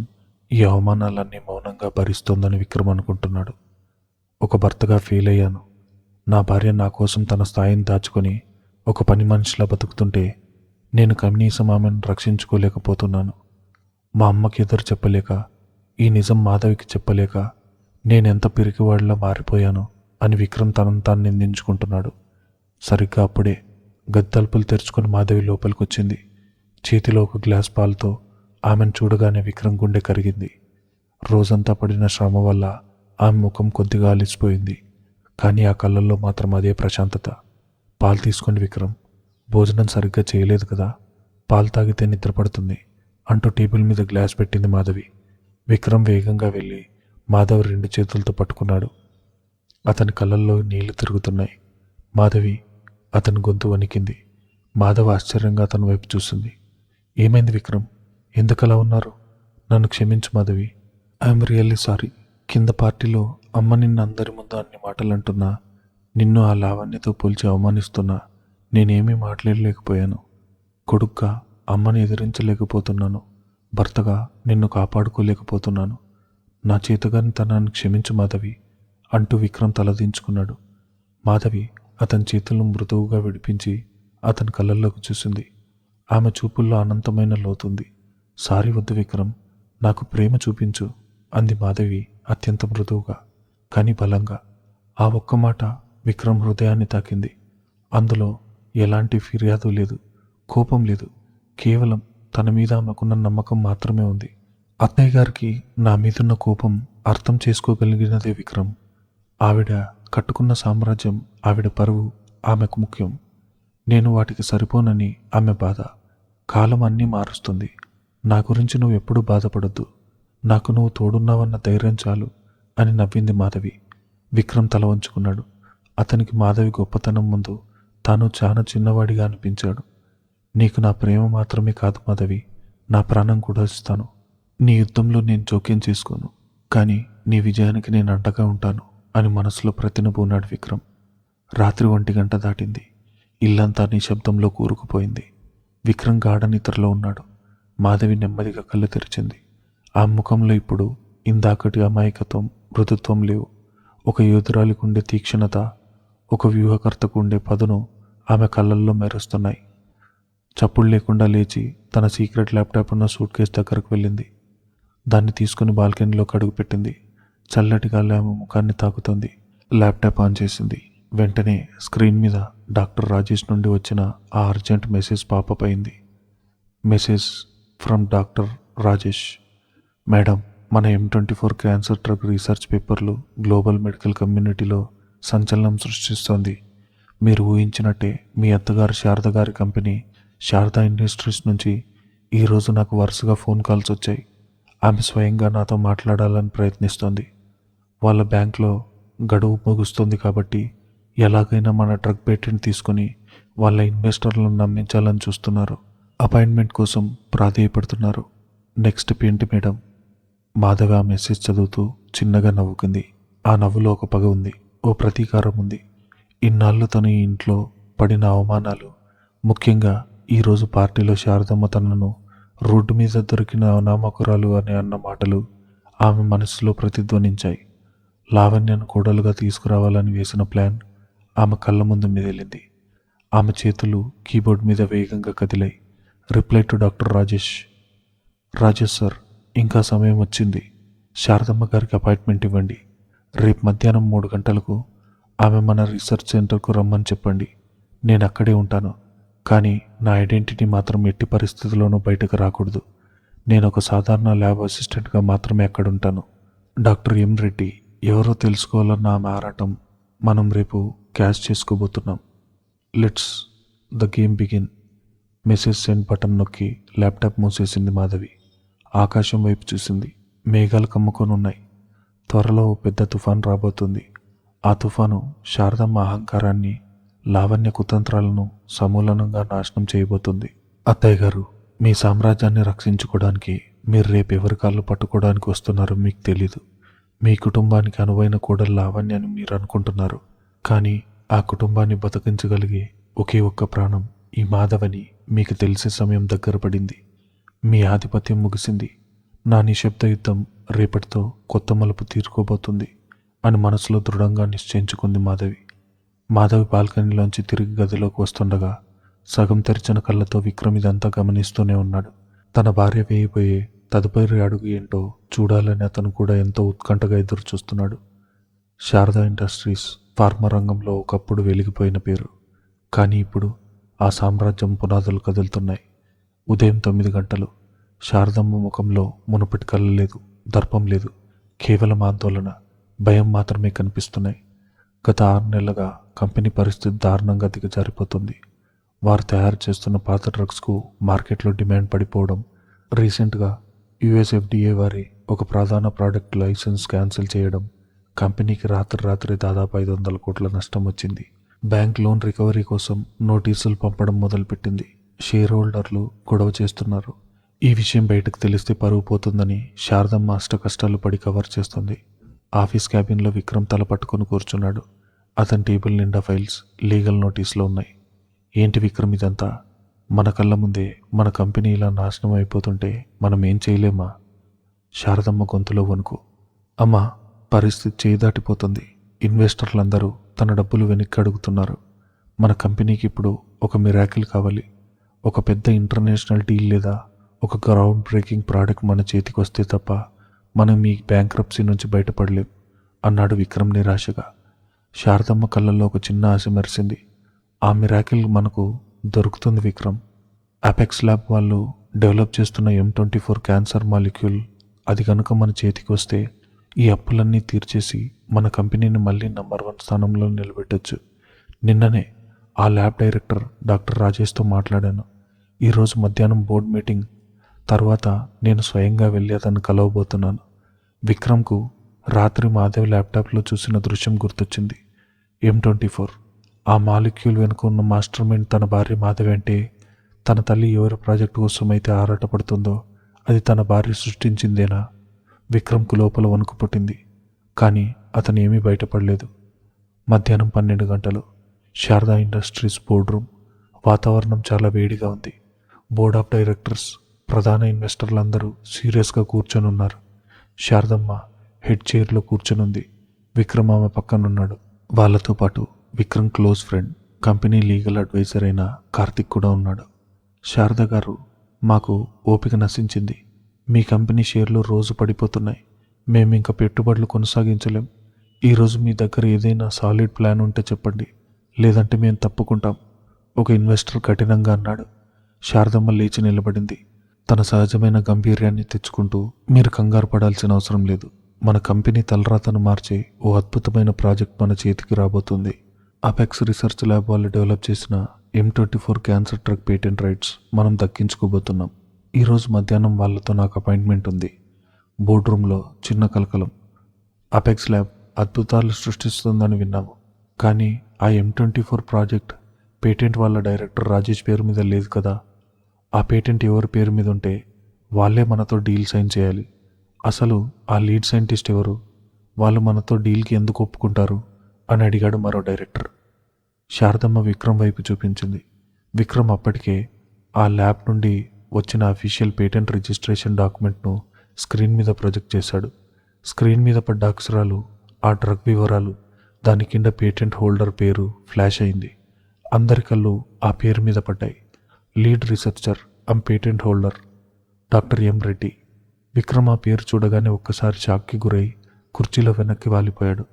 ఈ అవమానాలన్నీ మౌనంగా భరిస్తోందని విక్రమ్ అనుకుంటున్నాడు. ఒక భర్తగా ఫెయిల్ అయ్యాను. నా భార్య నా కోసం తన స్థాయిని దాచుకొని ఒక పని మనిషిలా బతుకుతుంటే నేను కనీసం ఆమెను రక్షించుకోలేకపోతున్నాను. మా అమ్మకి ఎదురు చెప్పలేక, ఈ నిజం మాధవికి చెప్పలేక నేనెంత పిరికివాడిలా మారిపోయాను అని విక్రమ్ తనను తాను నిందించుకుంటున్నాడు. సరిగ్గా అప్పుడే గది తలుపులు తెరుచుకొని మాధవి లోపలికి వచ్చింది. చేతిలో ఒక గ్లాస్ పాలతో. ఆమెను చూడగానే విక్రమ్ గుండె కరిగింది. రోజంతా పడిన శ్రమ వల్ల ఆమె ముఖం కొద్దిగా అలిసిపోయింది. కానీ ఆ కళ్ళల్లో మాత్రం అదే ప్రశాంతత. పాలు తీసుకోండి విక్రమ్, భోజనం సరిగ్గా చేయలేదు కదా, పాలు తాగితే నిద్రపడుతుంది అంటూ టేబుల్ మీద గ్లాస్ పెట్టింది మాధవి. విక్రమ్ వేగంగా వెళ్ళి మాధవి 2 చేతులతో పట్టుకున్నాడు. అతని కళ్ళల్లో నీళ్లు తిరుగుతున్నాయి. మాధవి, అతని గొంతు వణికింది. మాధవ్ ఆశ్చర్యంగా అతని వైపు చూసింది. ఏమైంది విక్రమ్, ఎందుకలా ఉన్నారు? నన్ను క్షమించు మాధవి, ఐఎమ్ రియల్లీ సారీ. కింద పార్టీలో అమ్మ నిన్ను అందరి ముందు అన్ని మాటలు అంటున్నా, నిన్ను ఆ లావణ్యతో పోల్చి అవమానిస్తున్నా నేనేమీ మాట్లాడలేకపోయాను. కొడుగ్గా అమ్మని ఎదిరించలేకపోతున్నాను. భర్తగా నిన్ను కాపాడుకోలేకపోతున్నాను. నా చేతగాని తనాన్ని క్షమించు మాధవి అంటూ విక్రమ్ తలదించుకున్నాడు. మాధవి అతని చేతులను మృదువుగా విడిపించి అతని కళ్ళల్లోకి చూసింది. ఆమె చూపుల్లో అనంతమైన లోతుంది. సారీ వద్దు విక్రమ్, నాకు ప్రేమ చూపించు అంది మాధవి అత్యంత మృదువుగా కానీ బలంగా. ఆ ఒక్క మాట విక్రమ్ హృదయాన్ని తాకింది. అందులో ఎలాంటి ఫిర్యాదు లేదు, కోపం లేదు. కేవలం తన మీద ఆమెకున్న నమ్మకం మాత్రమే ఉంది. అత్తయ్య గారికి నా మీదున్న కోపం అర్థం చేసుకోగలిగినదే విక్రమ్. ఆవిడ కట్టుకున్న సామ్రాజ్యం, ఆవిడ పరువు ఆమెకు ముఖ్యం. నేను వాటికి సరిపోనని ఆమె బాధ. కాలం అన్నీ మారుస్తుంది. నా గురించి నువ్వు ఎప్పుడూ బాధపడొద్దు. నాకు నువ్వు తోడున్నావన్న ధైర్యం చాలు అని నవ్వింది మాధవి. విక్రమ్ తల వంచుకున్నాడు. అతనికి మాధవి గొప్పతనం ముందు తాను చాలా చిన్నవాడిగా అనిపించాడు. నీకు నా ప్రేమ మాత్రమే కాదు మాధవి, నా ప్రాణం కూడా ఇస్తాను. నీ యుద్ధంలో నేను జోక్యం చేసుకోను, కానీ నీ విజయానికి నేను అండగా ఉంటాను అని మనసులో ప్రతినబూనాడు విక్రమ్. రాత్రి 1 గంట దాటింది. ఇల్లంతా నిశ్శబ్దంలో కూరుకుపోయింది. విక్రమ్ గాఢ నిద్రలో ఉన్నాడు. మాధవి నెమ్మదిగా కళ్ళు తెరిచింది. ఆ ముఖంలో ఇప్పుడు ఇందాకటి అమాయకత్వం, మృదుత్వం లేవు. ఒక యోధురాలికి ఉండే తీక్షణత, ఒక వ్యూహకర్తకు ఉండే పదును ఆమె కళ్ళల్లో మెరుస్తున్నాయి. చప్పుడు లేకుండా లేచి తన సీక్రెట్ ల్యాప్టాప్ ఉన్న సూట్ కేస్ దగ్గరకు వెళ్ళింది. దాన్ని తీసుకుని బాల్కనీలోకి అడుగుపెట్టింది. చల్లటి గాలి ఆమె ముఖాన్ని తాకుతుంది. ల్యాప్టాప్ ఆన్ చేసింది. వెంటనే స్క్రీన్ మీద డాక్టర్ రాజేష్ నుండి వచ్చిన ఆ అర్జెంట్ మెసేజ్ పాపప్ అయింది. Message from doctor Rajesh. Madam, మన M24 క్యాన్సర్ డ్రగ్ రీసెర్చ్ పేపర్లు గ్లోబల్ మెడికల్ కమ్యూనిటీలో సంచలనం సృష్టిస్తోంది. మీరు ఊహించినట్టే మీ అత్తగారు శారద గారి కంపెనీ శారదా ఇండస్ట్రీస్ నుంచి ఈరోజు నాకు వరుసగా ఫోన్ కాల్స్ వచ్చాయి. ఆమె స్వయంగా నాతో మాట్లాడాలని ప్రయత్నిస్తోంది. వాళ్ళ బ్యాంక్లో గడువు ముగుస్తుంది కాబట్టి ఎలాగైనా మన డ్రగ్ పేటెంట్ తీసుకొని వాళ్ళ ఇన్వెస్టర్లను నమ్మించాలని చూస్తున్నారు. అపాయింట్మెంట్ కోసం ప్రాధేయపడుతున్నారు. నెక్స్ట్ ఏంటి మేడం? మాధవి ఆ మెసేజ్ చదువుతూ చిన్నగా నవ్వుకుంది. ఆ నవ్వులో ఒక పగ ఉంది, ఓ ప్రతీకారం ఉంది. ఇన్నాళ్ళు తను ఈ ఇంట్లో పడిన అవమానాలు, ముఖ్యంగా ఈరోజు పార్టీలో శారదమ్మ తనను రోడ్డు మీద దొరికిన అనామకురాలు అని అన్న మాటలు ఆమె మనసులో ప్రతిధ్వనించాయి. లావణ్యను కోడలుగా తీసుకురావాలని వేసిన ప్లాన్ ఆమె కళ్ళ ముందు మెదిలింది. ఆమె చేతులు కీబోర్డ్ మీద వేగంగా కదిలాయి. Reply to doctor Rajesh. Rajesh sir, ఇంకా సమయం వచ్చింది. శారదమ్మ గారికి అపాయింట్మెంట్ ఇవ్వండి. రేపు మధ్యాహ్నం 3 గంటలకు ఆమె మన రీసెర్చ్ సెంటర్కు రమ్మని చెప్పండి. నేను అక్కడే ఉంటాను. కానీ నా ఐడెంటిటీ మాత్రం ఎట్టి పరిస్థితుల్లోనూ బయటకు రాకూడదు. నేను ఒక సాధారణ ల్యాబ్ అసిస్టెంట్గా మాత్రమే అక్కడ ఉంటాను. డాక్టర్ ఎం రెడ్డి ఎవరో తెలుసుకోవాలన్న ఆమె ఆరాటం మనం రేపు క్యాష్ చేసుకోబోతున్నాం. Let's the game begin. Message send button నొక్కి ల్యాప్టాప్ మూసేసింది మాధవి. ఆకాశం వైపు చూసింది. మేఘాలు కమ్ముకొని ఉన్నాయి. త్వరలో ఓ పెద్ద తుఫాన్ రాబోతుంది. ఆ తుఫాను శారదమ్మ అహంకారాన్ని, లావణ్య కుతంత్రాలను సమూలంగా నాశనం చేయబోతుంది. అత్తయ్య గారు, మీ సామ్రాజ్యాన్ని రక్షించుకోవడానికి మీరు రేపు ఎవరి కాళ్ళు పట్టుకోవడానికి వస్తున్నారో మీకు తెలీదు. మీ కుటుంబానికి అనువైన కోడలు లావణ్య అని మీరు అనుకుంటున్నారు. కానీ ఆ కుటుంబాన్ని బతికించగలిగే ఒకే ఒక్క ప్రాణం ఈ మాధవని మీకు తెలిసే సమయం దగ్గర పడింది. మీ ఆధిపత్యం ముగిసింది. నా నిశ్శబ్ద యుద్ధం రేపటితో కొత్త మలుపు తీరుకోబోతుంది అని మనసులో దృఢంగా నిశ్చయించుకుంది మాధవి. మాధవి బాల్కనీలోంచి తిరిగి గదిలోకి వస్తుండగా సగం తెరిచిన కళ్ళతో విక్రమ్ ఇదంతా గమనిస్తూనే ఉన్నాడు. తన భార్య వేయబోయే తదుపరి అడుగు ఏంటో చూడాలని అతను కూడా ఎంతో ఉత్కంఠగా ఎదురు చూస్తున్నాడు. శారదా ఇండస్ట్రీస్ ఫార్మా రంగంలో ఒకప్పుడు వెలిగిపోయిన పేరు. కానీ ఇప్పుడు ఆ సామ్రాజ్యం పునాదులు కదులుతున్నాయి. ఉదయం 9 గంటలు. శారదమ్మ ముఖంలో మునుపటి కళ్ళ లేదు, దర్పం లేదు. కేవలం ఆందోళన, భయం మాత్రమే కనిపిస్తున్నాయి. గత 6 నెలలుగా కంపెనీ పరిస్థితి దారుణంగా దిగజారిపోతుంది. వారు తయారు చేస్తున్న పాత డ్రగ్స్కు మార్కెట్లో డిమాండ్ పడిపోవడం, రీసెంట్గా USFDA వారి ఒక ప్రధాన ప్రోడక్ట్ లైసెన్స్ క్యాన్సిల్ చేయడం, కంపెనీకి రాత్రి దాదాపు 500 కోట్ల నష్టం వచ్చింది. బ్యాంక్ లోన్ రికవరీ కోసం నోటీసులు పంపడం మొదలుపెట్టింది. షేర్ హోల్డర్లు గొడవ చేస్తున్నారు. ఈ విషయం బయటకు తెలిస్తే పరువు పోతుందని శారదమ్మ అష్ట కష్టాలు పడి కవర్ చేస్తుంది. ఆఫీస్ క్యాబిన్లో విక్రమ్ తల పట్టుకుని కూర్చున్నాడు. అతని టేబుల్ నిండా ఫైల్స్, లీగల్ నోటీసులు ఉన్నాయి. ఏంటి విక్రమ్ ఇదంతా? మన కళ్ళ ముందే మన కంపెనీ ఇలా నాశనం అయిపోతుంటే మనం ఏం చేయలేమా? శారదమ్మ గొంతులో వణుకు. అమ్మా, పరిస్థితి చేయి దాటిపోతుంది. ఇన్వెస్టర్లందరూ తన డబ్బులు వెనక్కి అడుగుతున్నారు. మన కంపెనీకి ఇప్పుడు ఒక మిరాకిల్ కావాలి. ఒక పెద్ద ఇంటర్నేషనల్ డీల్ లేదా ఒక గ్రౌండ్ బ్రేకింగ్ ప్రోడక్ట్ మన చేతికి వస్తే తప్ప మనం ఈ బ్యాంక్రప్సీ నుంచి బయటపడలేం అన్నాడు విక్రమ్ నిరాశగా. శారదమ్మ కళ్ళల్లో ఒక చిన్న ఆశ మెరిసింది. ఆ మిరాకిల్ మనకు దొరుకుతుంది విక్రమ్. అపెక్స్ ల్యాబ్ వాళ్ళు డెవలప్ చేస్తున్న M24 క్యాన్సర్ మాలిక్యూల్ అది కనుక మన చేతికి వస్తే ఈ అప్పులన్నీ తీర్చేసి మన కంపెనీని మళ్ళీ నంబర్ 1 స్థానంలో నిలబెట్టొచ్చు. నిన్ననే ఆ ల్యాబ్ డైరెక్టర్ డాక్టర్ రాజేష్తో మాట్లాడాను. ఈరోజు మధ్యాహ్నం బోర్డ్ మీటింగ్ తర్వాత నేను స్వయంగా వెళ్ళి అతన్ని కలవబోతున్నాను. విక్రమ్కు రాత్రి మాధవ్ ల్యాప్టాప్లో చూసిన దృశ్యం గుర్తొచ్చింది. M24 ఆ మాలిక్యూల్ వెనుక ఉన్న మాస్టర్ మైండ్ తన భార్య మాధవి అంటే తన తల్లి ఎవరి ప్రాజెక్టు కోసం అయితే ఆరాటపడుతుందో అది తన భార్య సృష్టించిందేనా? విక్రమ్కు లోపల వణుకు పుట్టింది. కానీ అతను ఏమీ బయటపడలేదు. మధ్యాహ్నం 12 గంటలు శారదా ఇండస్ట్రీస్ బోర్డ్ రూమ్. వాతావరణం చాలా వేడిగా ఉంది. బోర్డ్ ఆఫ్ డైరెక్టర్స్, ప్రధాన ఇన్వెస్టర్లందరూ సీరియస్గా కూర్చొని ఉన్నారు. శారదమ్మ హెడ్ చైర్లో కూర్చొనుంది. విక్రమ్ ఆమె పక్కనున్నాడు. వాళ్ళతో పాటు Vikram close friend, company legal advisor అయిన కార్తిక్ కూడా ఉన్నాడు. శారద గారు, మాకు ఓపిక నశించింది. మీ కంపెనీ షేర్లు రోజు పడిపోతున్నాయి. మేము ఇంకా పెట్టుబడులు కొనసాగించలేం. ఈరోజు మీ దగ్గర ఏదైనా సాలిడ్ ప్లాన్ ఉంటే చెప్పండి, లేదంటే మేము తప్పుకుంటాం, ఒక ఇన్వెస్టర్ కఠినంగా అన్నాడు. శారదమ్మ లేచి నిలబడింది. తన సహజమైన గంభీర్యాన్ని తెచ్చుకుంటూ, మీరు కంగారు పడాల్సిన అవసరం లేదు. మన కంపెనీ తలరాతను మార్చే ఓ అద్భుతమైన ప్రాజెక్ట్ మన చేతికి రాబోతుంది. అపెక్స్ రీసెర్చ్ ల్యాబ్ వాళ్ళు డెవలప్ చేసిన M24 cancer drug patent rights మనం దక్కించుకోబోతున్నాం. ఈరోజు మధ్యాహ్నం వాళ్ళతో నాకు అపాయింట్మెంట్ ఉంది. బోర్డ్ రూమ్లో చిన్న కలకలం. అపెక్స్ ల్యాబ్ అద్భుతాలు సృష్టిస్తుందని విన్నాము, కానీ ఆ M24 ప్రాజెక్ట్ పేటెంట్ వాళ్ళ డైరెక్టర్ రాజేష్ పేరు మీద లేదు కదా. ఆ పేటెంట్ ఎవరి పేరు మీద ఉంటే వాళ్ళే మనతో డీల్ సైన్ చేయాలి. అసలు ఆ లీడ్ సైంటిస్ట్ ఎవరు? వాళ్ళు మనతో డీల్కి ఎందుకు ఒప్పుకుంటారు అని అడిగాడు మరో డైరెక్టర్. శారదమ్మ విక్రమ్ వైపు చూపించింది. విక్రమ్ అప్పటికే ఆ ల్యాబ్ నుండి వచ్చిన అఫీషియల్ పేటెంట్ రిజిస్ట్రేషన్ డాక్యుమెంట్ను స్క్రీన్ మీద ప్రొజెక్ట్ చేశాడు. స్క్రీన్ మీద పడ్డ అక్షరాలు, ఆ డ్రగ్ వివరాలు, దాని కింద పేటెంట్ హోల్డర్ పేరు ఫ్లాష్ అయింది. అందరి కళ్ళు ఆ పేరు మీద పడ్డాయి. Lead researcher and patent holder doctor M Reddy. Vikram ఆ పేరు చూడగానే ఒక్కసారి షాక్కి గురై కుర్చీలో వెనక్కి వాలిపోయాడు.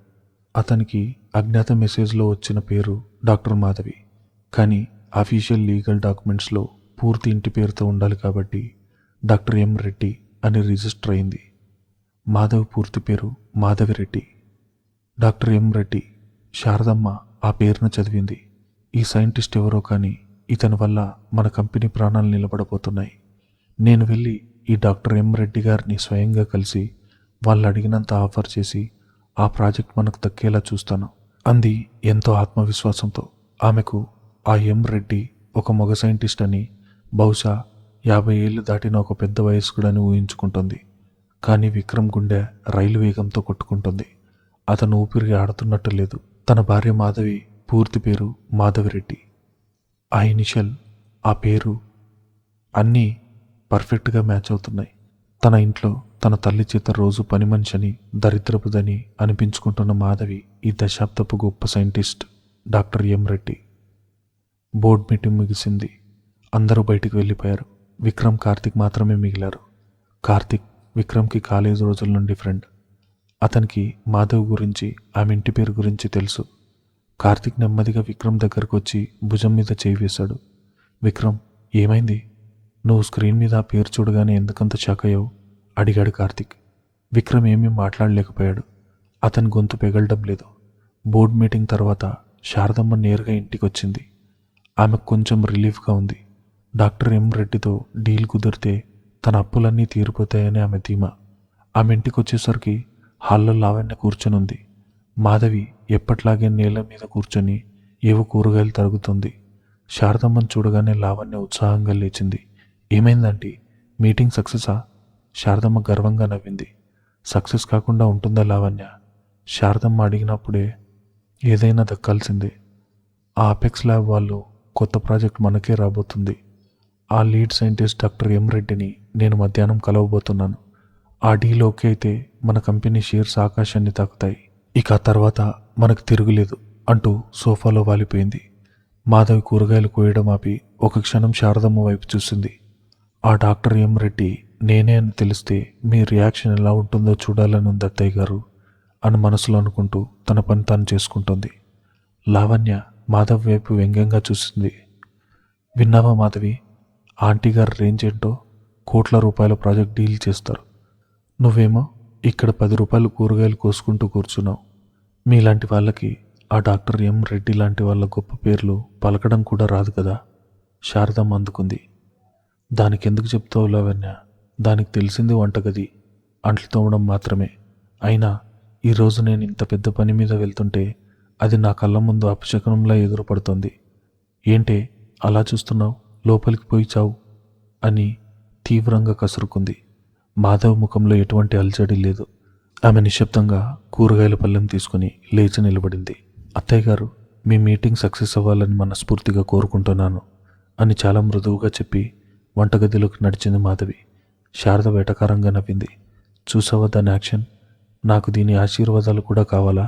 అతనికి అజ్ఞాత మెసేజ్లో వచ్చిన పేరు డాక్టర్ మాధవి, కానీ అఫీషియల్ లీగల్ డాక్యుమెంట్స్లో పూర్తి ఇంటి పేరుతో ఉండాలి కాబట్టి డాక్టర్ M రెడ్డి అని రిజిస్టర్ అయింది. మాధవ్ పూర్తి పేరు మాధవి రెడ్డి. Doctor M Reddy. శారదమ్మ ఆ పేరును చదివింది. ఈ సైంటిస్ట్ ఎవరో కానీ ఇతని వల్ల మన కంపెనీ ప్రాణాలు నిలబడబోతున్నాయి. నేను వెళ్ళి ఈ డాక్టర్ M రెడ్డి గారిని స్వయంగా కలిసి వాళ్ళు అడిగినంత ఆఫర్ చేసి ఆ ప్రాజెక్ట్ మనకు దక్కేలా చూస్తాను అంది ఎంతో ఆత్మవిశ్వాసంతో. ఆమెకు ఆ M రెడ్డి ఒక మగ సైంటిస్ట్ అని, బహుశా 50 ఏళ్ళు దాటిన ఒక పెద్ద వయస్కుడని ఊహించుకుంటుంది. కానీ విక్రమ్ గుండె రైలు వేగంతో కొట్టుకుంటుంది. అతను ఊపిరి ఆడుతున్నట్టు లేదు. తన భార్య మాధవి పూర్తి పేరు మాధవిరెడ్డి. ఆ ఇనిషియల్, ఆ పేరు అన్నీ పర్ఫెక్ట్గా మ్యాచ్ అవుతున్నాయి. తన ఇంట్లో తన తల్లి చేత రోజు పని మనిషిని, దరిద్రపుదని అనిపించుకుంటున్న మాధవి ఈ దశాబ్దపు గొప్ప scientist doctor M Reddy. Board meeting ముగిసింది. అందరూ బయటికి వెళ్ళిపోయారు. విక్రమ్, కార్తిక్ మాత్రమే మిగిలారు. కార్తిక్ విక్రమ్కి కాలేజ్ రోజుల నుండి ఫ్రెండ్. అతనికి మాధవ్ గురించి, ఆమె ఇంటి పేరు గురించి తెలుసు. కార్తిక్ నెమ్మదిగా విక్రమ్ దగ్గరకు వచ్చి భుజం మీద చేయి వేశాడు. విక్రమ్, ఏమైంది? నువ్వు స్క్రీన్ మీద ఆ పేరు చూడగానే ఎందుకంత షాక్ అయ్యావు అడిగాడు కార్తిక్. విక్రమ్ ఏమీ మాట్లాడలేకపోయాడు. అతని గొంతు పెగలడం లేదు. బోర్డ్ మీటింగ్ తర్వాత శారదమ్మ నేరుగా ఇంటికి వచ్చింది. ఆమెకు కొంచెం రిలీఫ్గా ఉంది. డాక్టర్ M రెడ్డితో డీల్ కుదిరితే తన అప్పులన్నీ తీరిపోతాయని ఆమె ధీమా. ఆమె ఇంటికి వచ్చేసరికి హాల్లో లావణ్య కూర్చొనుంది. మాధవి ఎప్పట్లాగే నేల మీద కూర్చొని ఏవో కూరగాయలు తరుగుతుంది. శారదమ్మను చూడగానే లావణ్య ఉత్సాహంగా లేచింది. ఏమైందంటే, మీటింగ్ సక్సెసా? శారదమ్మ గర్వంగా నవ్వింది. సక్సెస్ కాకుండా ఉంటుందా లావణ్య? శారదమ్మ అడిగినప్పుడే ఏదైనా దక్కాల్సిందే. ఆ అపెక్స్ ల్యాబ్ వాళ్ళు కొత్త ప్రాజెక్ట్ మనకే రాబోతుంది. ఆ లీడ్ సైంటిస్ట్ డాక్టర్ M రెడ్డిని నేను మధ్యాహ్నం కలవబోతున్నాను. ఆ డీల్ ఓకే అయితే మన కంపెనీ షేర్స్ ఆకాశాన్ని తాకుతాయి. ఇక తర్వాత మనకు తిరుగులేదు అంటూ సోఫాలో వాలిపోయింది. మాధవి కూరగాయలు కోయడం ఆపి ఒక క్షణం శారదమ్మ వైపు చూసింది. ఆ డాక్టర్ M రెడ్డి నేనే అని తెలిస్తే మీ రియాక్షన్ ఎలా ఉంటుందో చూడాలని ఉంది అత్తయ్య గారు అని మనసులో అనుకుంటూ తన పని తాను చేసుకుంటుంది. లావణ్య మాధవ్ వైపు వ్యంగ్యంగా చూసింది. విన్నావా మాధవి, ఆంటీ గారి రేంజ్ ఏంటో, కోట్ల రూపాయల ప్రాజెక్ట్ డీల్ చేస్తారు. నువ్వేమో ఇక్కడ 10 రూపాయలు కూరగాయలు కోసుకుంటూ కూర్చున్నావు. మీలాంటి వాళ్ళకి ఆ డాక్టర్ ఎం రెడ్డి లాంటి వాళ్ళ గొప్ప పేర్లు పలకడం కూడా రాదు కదా. శారదమ్మ అందుకుంది. దానికెందుకు చెప్తావు లావణ్య, దానికి తెలిసింది వంటగది, అంట్లు తోమడం మాత్రమే. అయినా ఈరోజు నేను ఇంత పెద్ద పని మీద వెళ్తుంటే అది నా కళ్ళ ముందు అపశకనంలా ఎదురుపడుతోంది. ఏంటే అలా చూస్తున్నావు, లోపలికి పోయి చావు అని తీవ్రంగా కసురుకుంది. మాధవ్ ముఖంలో ఎటువంటి అలజడి లేదు. ఆమె నిశ్శబ్దంగా కూరగాయల పళ్ళెం తీసుకుని లేచి నిలబడింది. అత్తయ్య గారు, మీ మీటింగ్ సక్సెస్ అవ్వాలని మనస్ఫూర్తిగా కోరుకుంటున్నాను అని చాలా మృదువుగా చెప్పి వంటగదిలోకి నడిచింది మాధవి. శారద వెటకారంగా నవ్వింది. చూసావా దాని యాక్షన్? నాకు దీని ఆశీర్వాదాలు కూడా కావాలా?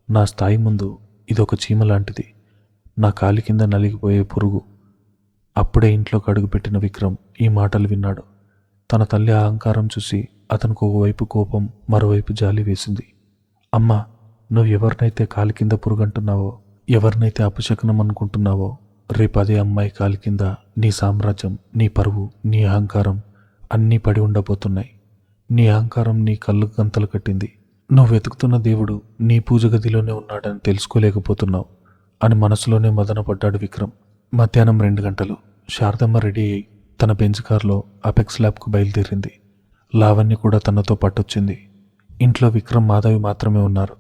నా స్థాయి ముందు ఇదొక చీమ లాంటిది, నా కాలి కింద నలిగిపోయే పురుగు. అప్పుడే ఇంట్లోకి అడుగుపెట్టిన విక్రమ్ ఈ మాటలు విన్నాడు. తన తల్లి అహంకారం చూసి అతనికి ఒకవైపు కోపం, మరోవైపు జాలి వేసింది. అమ్మా, నువ్వు ఎవరినైతే కాలి కింద పురుగంటున్నావో, ఎవరినైతే అపశకనం అనుకుంటున్నావో, రేపు అదే అమ్మాయి కాలి కింద నీ సామ్రాజ్యం, నీ పరువు, నీ అహంకారం అన్నీ పడి ఉండబోతున్నాయి. నీ అహంకారం నీ కళ్ళు గంతలు కట్టింది. నువ్వు వెతుకుతున్న దేవుడు నీ పూజ గదిలోనే ఉన్నాడని తెలుసుకోలేకపోతున్నావు అని మనసులోనే మదనపడ్డాడు విక్రమ్. మధ్యాహ్నం 2 గంటలు. శారదమ్మ రెడీ అయి తన బెంజ్ కారులో అపెక్స్ ల్యాబ్కు బయలుదేరింది. లావణ్య కూడా తనతో పట్టొచ్చింది. ఇంట్లో విక్రమ్, మాధవి మాత్రమే ఉన్నారు.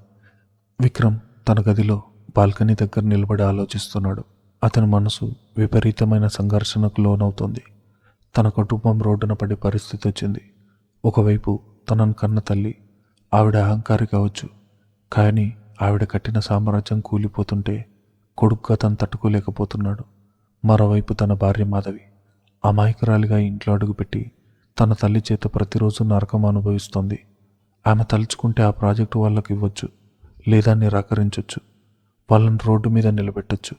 విక్రమ్ తన గదిలో బాల్కనీ దగ్గర నిలబడి ఆలోచిస్తున్నాడు. అతని మనసు విపరీతమైన సంఘర్షణకు లోనవుతోంది. తన కుటుంబం రోడ్డున పడే పరిస్థితి వచ్చింది. ఒకవైపు తనను కన్న తల్లి, ఆవిడ అహంకారి కావచ్చు, కానీ ఆవిడ కట్టిన సామ్రాజ్యం కూలిపోతుంటే కొడుకుగా తను తట్టుకోలేకపోతున్నాడు. మరోవైపు తన భార్య మాధవి అమాయకురాలిగా ఇంట్లో అడుగుపెట్టి తన తల్లి చేత ప్రతిరోజు నరకం అనుభవిస్తోంది. ఆమె తలుచుకుంటే ఆ ప్రాజెక్టు వాళ్ళకి ఇవ్వచ్చు, లేదా నిరాకరించవచ్చు, వాళ్ళని రోడ్డు మీద నిలబెట్టచ్చు.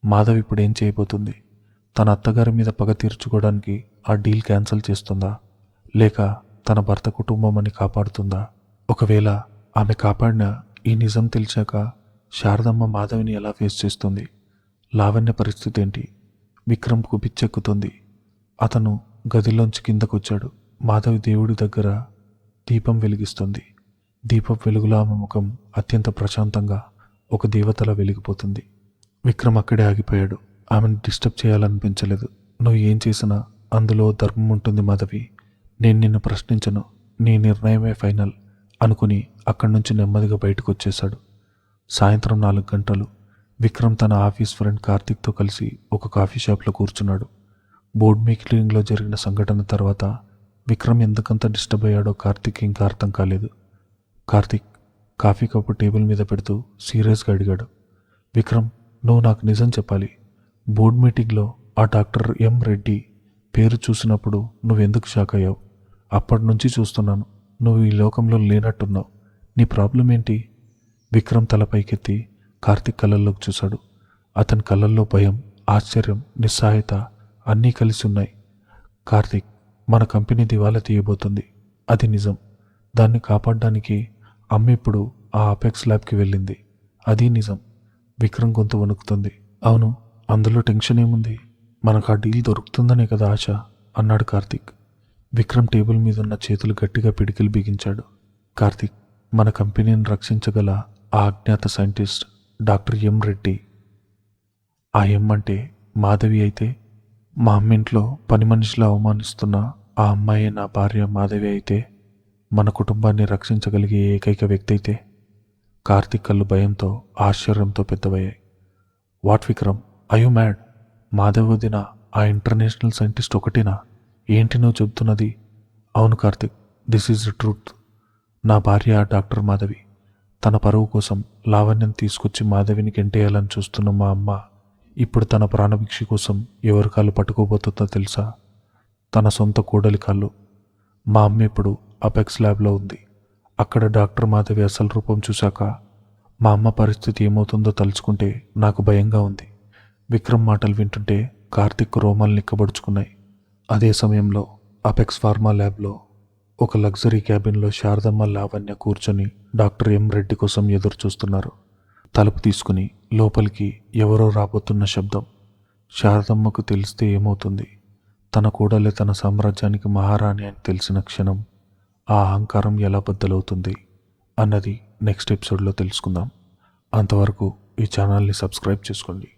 మాధవి ఇప్పుడు ఏం చేయబోతుంది? తన అత్తగారి మీద పగ తీర్చుకోవడానికి ఆ డీల్ క్యాన్సిల్ చేస్తుందా, లేక తన భర్త కుటుంబం అని కాపాడుతుందా? ఒకవేళ ఆమె కాపాడినా ఈ నిజం తెలిసాక శారదమ్మ మాధవిని ఎలా ఫేస్ చేస్తుంది? లావణ్య పరిస్థితి ఏంటి? విక్రమ్కు పిచ్చెక్కుతుంది. అతను గదిలోంచి కిందకొచ్చాడు. మాధవి దేవుడి దగ్గర దీపం వెలిగిస్తుంది. దీపం వెలుగులో ఆమె ముఖం అత్యంత ప్రశాంతంగా ఒక దేవతలా వెలిగిపోతుంది. విక్రమ్ అక్కడే ఆగిపోయాడు. ఆమెను డిస్టర్బ్ చేయాలనిపించలేదు. నువ్వు ఏం చేసినా అందులో ధర్మం ఉంటుంది మాధవి, నేను నిన్ను ప్రశ్నించను, నీ నిర్ణయమే ఫైనల్ అనుకుని అక్కడి నుంచి నెమ్మదిగా బయటకు వచ్చేశాడు. సాయంత్రం 4 గంటలు. విక్రమ్ తన ఆఫీస్ ఫ్రెండ్ కార్తిక్తో కలిసి ఒక కాఫీ షాప్లో కూర్చున్నాడు. బోర్డ్ మీటింగ్లో జరిగిన సంఘటన తర్వాత విక్రమ్ ఎందుకంత డిస్టర్బ్ అయ్యాడో కార్తిక్ ఇంకా అర్థం కాలేదు. కార్తిక్ కాఫీ కప్పు టేబుల్ మీద పెడుతూ సీరియస్గా అడిగాడు. విక్రమ్, నువ్వు నాకు నిజం చెప్పాలి. బోర్డ్ మీటింగ్లో ఆ డాక్టర్ ఎం రెడ్డి పేరు చూసినప్పుడు నువ్వెందుకు షాక్ అయ్యావు? అప్పటి నుంచి చూస్తున్నాను, నువ్వు ఈ లోకంలో లేనట్టున్నావు. నీ ప్రాబ్లం ఏంటి? విక్రమ్ తల పైకెత్తి కార్తిక్ కళ్ళల్లోకి చూశాడు. అతని కళ్ళల్లో భయం, ఆశ్చర్యం, నిస్సహాయత అన్నీ కలిసి ఉన్నాయి. కార్తిక్, మన కంపెనీ దివాలా తీయబోతుంది, అది నిజం. దాన్ని కాపాడడానికి అమ్మ ఇప్పుడు ఆ అపెక్స్ ల్యాబ్కి వెళ్ళింది, అది నిజం. విక్రమ్ గొంతు వణుకుతుంది. అవును, అందులో టెన్షన్ ఏముంది? మనకు ఆ డీల్ దొరుకుతుందనే కదా ఆశ అన్నాడు కార్తిక్. విక్రమ్ టేబుల్ మీద ఉన్న చేతులు గట్టిగా పిడికిలు బిగించాడు. కార్తిక్, మన కంపెనీని రక్షించగల ఆ అజ్ఞాత సైంటిస్ట్ డాక్టర్ ఎం రెడ్డి. ఆ ఎం అంటే మాధవి అయితే, మా అమ్మింట్లో పని మనిషిలా అవమానిస్తున్న ఆ అమ్మాయి నా భార్య మాధవి అయితే, మన కుటుంబాన్ని రక్షించగలిగే ఏకైక వ్యక్తి అయితే. కార్తిక్ కళ్ళు భయంతో, ఆశ్చర్యంతో పెద్దవయ్యాయి. What Vikram, I you mad? Madhav వదిన ఆ ఇంటర్నేషనల్ సైంటిస్ట్ ఒకటేనా? ఏంటి నువ్వు చెబుతున్నది? అవును Karthik, this is the truth. నా భార్య ఆ డాక్టర్ మాధవి. తన పరువు కోసం లావణ్యం తీసుకొచ్చి మాధవిని గెంటేయాలని చూస్తున్న మా అమ్మ ఇప్పుడు తన ప్రాణభిక్షి కోసం ఎవరి కాళ్ళు పట్టుకోబోతుందో తెలుసా? తన సొంత కోడలి కాళ్ళు. మా అమ్మ ఇప్పుడు అపెక్స్ ల్యాబ్లో ఉంది. అక్కడ డాక్టర్ మాధవి అసలు రూపం చూశాక మా అమ్మ పరిస్థితి ఏమవుతుందో తలుచుకుంటే నాకు భయంగా ఉంది. విక్రమ్ మాటలు వింటుంటే కార్తిక్ రోమాలు నిక్కబడుచుకున్నాయి. అదే సమయంలో అపెక్స్ ఫార్మా ల్యాబ్లో ఒక లగ్జరీ క్యాబిన్లో శారదమ్మ లావణ్య కూర్చొని డాక్టర్ ఎం రెడ్డి కోసం ఎదురు చూస్తున్నారు. తలుపు తీసుకుని లోపలికి ఎవరో రాబోతున్న శబ్దం. శారదమ్మకు తెలిస్తే ఏమవుతుంది? తన కూడలే తన సామ్రాజ్యానికి మహారాణి అని తెలిసిన క్షణం ఆ అహంకారం ఎలా బద్దలవుతుంది అన్నది నెక్స్ట్ ఎపిసోడ్లో తెలుసుకుందాం. అంతవరకు ఈ ఛానల్ని సబ్స్క్రైబ్ చేసుకోండి.